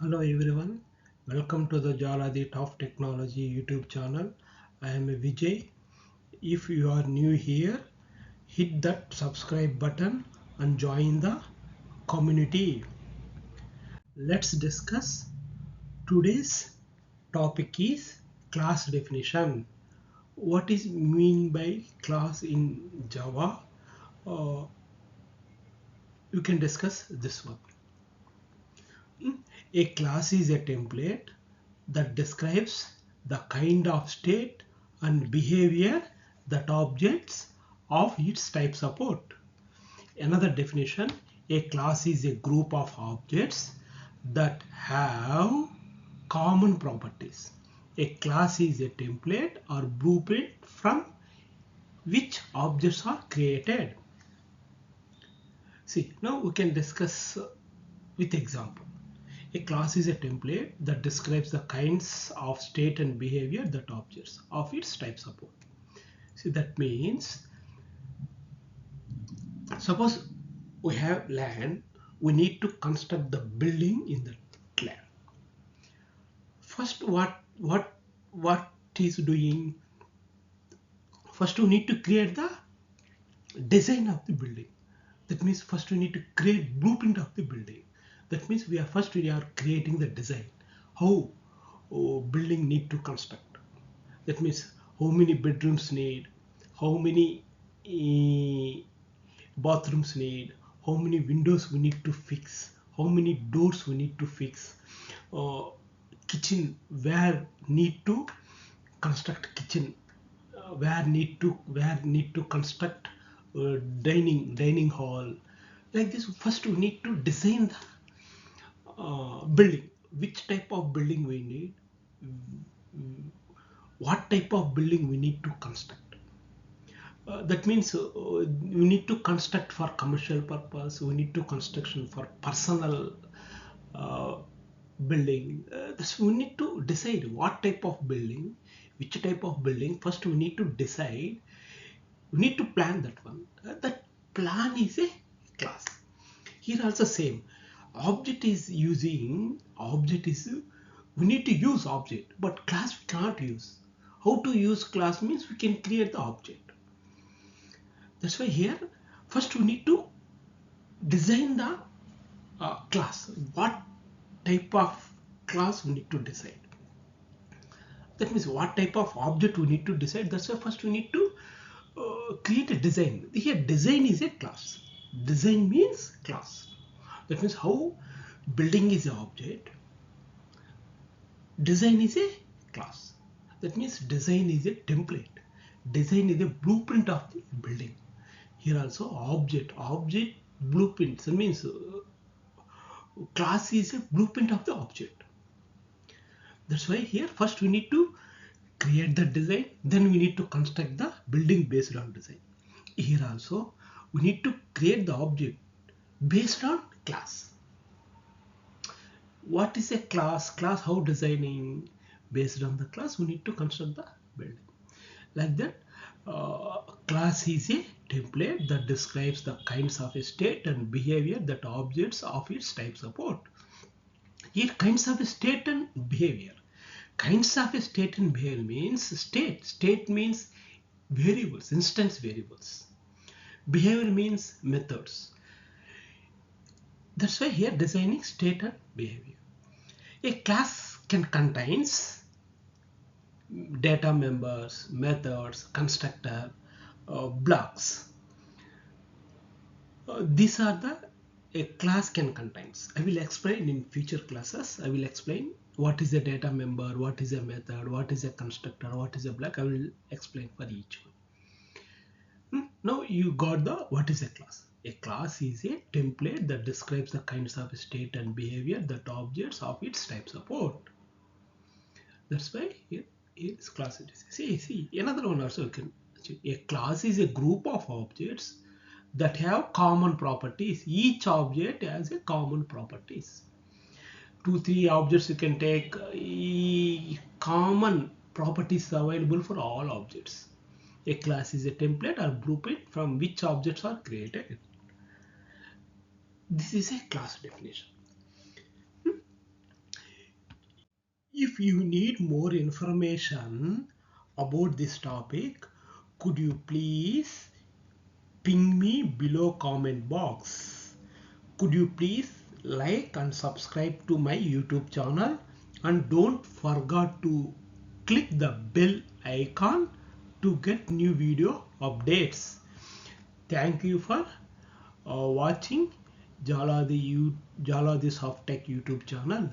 Hello everyone, welcome to the Jaladhi Soft Technology YouTube channel. I am Vijay. If you are new here, hit that subscribe button and join the community. Let's discuss today's topic is class definition. What is mean by class in Java? Uh, you can discuss this one. A class is a template that describes the kind of state and behavior that objects of its type support. Another definition, a class is a group of objects that have common properties. A class is a template or blueprint from which objects are created. See, now we can discuss with example. A class is a template that describes the kinds of state and behavior that objects of its type support. See, that means suppose we have land, we need to construct the building in the land. First, what is doing? First, we need to create the design of the building. That means first we need to create blueprint of the building. That means we are creating the design. How building need to construct. That means how many bedrooms need, how many bathrooms need, how many windows we need to fix, how many doors we need to fix, uh, kitchen where need to construct kitchen, where need to construct dining hall. Like this, first we need to design the building. Which type of building we need, what type of building we need to construct. That means we need to construct for commercial purpose, we need to construction for personal uh, building. This we need to decide what type of building, which type of building. First we need to decide, we need to plan that one. That plan is a class. Here also same, object is using, object is, we need to use object, but class we cannot use. How to use class means we can create the object. That's why here first we need to design the class. What type of class we need to decide. That means what type of object we need to decide. That's why first we need to create a design. Here design is a class. Design means class. That means how building is an object, design is a class. That means design is a template. Design is a blueprint of the building. Here also object blueprint. That means class is a blueprint of the object. That's why here first we need to create the design, then we need to construct the building based on design. Here also we need to create the object based on class. What is a class? Class, how designing? Based on the class we need to construct the building. Like that, class is a template that describes the kinds of a state and behavior that objects of its type support. Here kinds of a state and behavior. Kinds of a state and behavior means state means variables, instance variables. Behavior means methods. That's why here designing state and behavior. A class can contains data members, methods, constructor, blocks. These are the a class can contains. I will explain in future classes. I will explain what is a data member, what is a method, what is a constructor, what is a block. I will explain for each one. Now you got the what is a class. A class is a template that describes the kinds of state and behavior that objects of its type support. That's why here is class. See, another one also you can. A class is a group of objects that have common properties. Each object has a common properties. 2-3 objects you can take, common properties available for all objects. A class is a template or blueprint from which objects are created. This is a class definition. If you need more information about this topic, could you please ping me below comment box? Could you please like and subscribe to my YouTube channel, and don't forget to click the bell icon to get new video updates. Thank you for watching Jaladhi Soft Tech YouTube channel.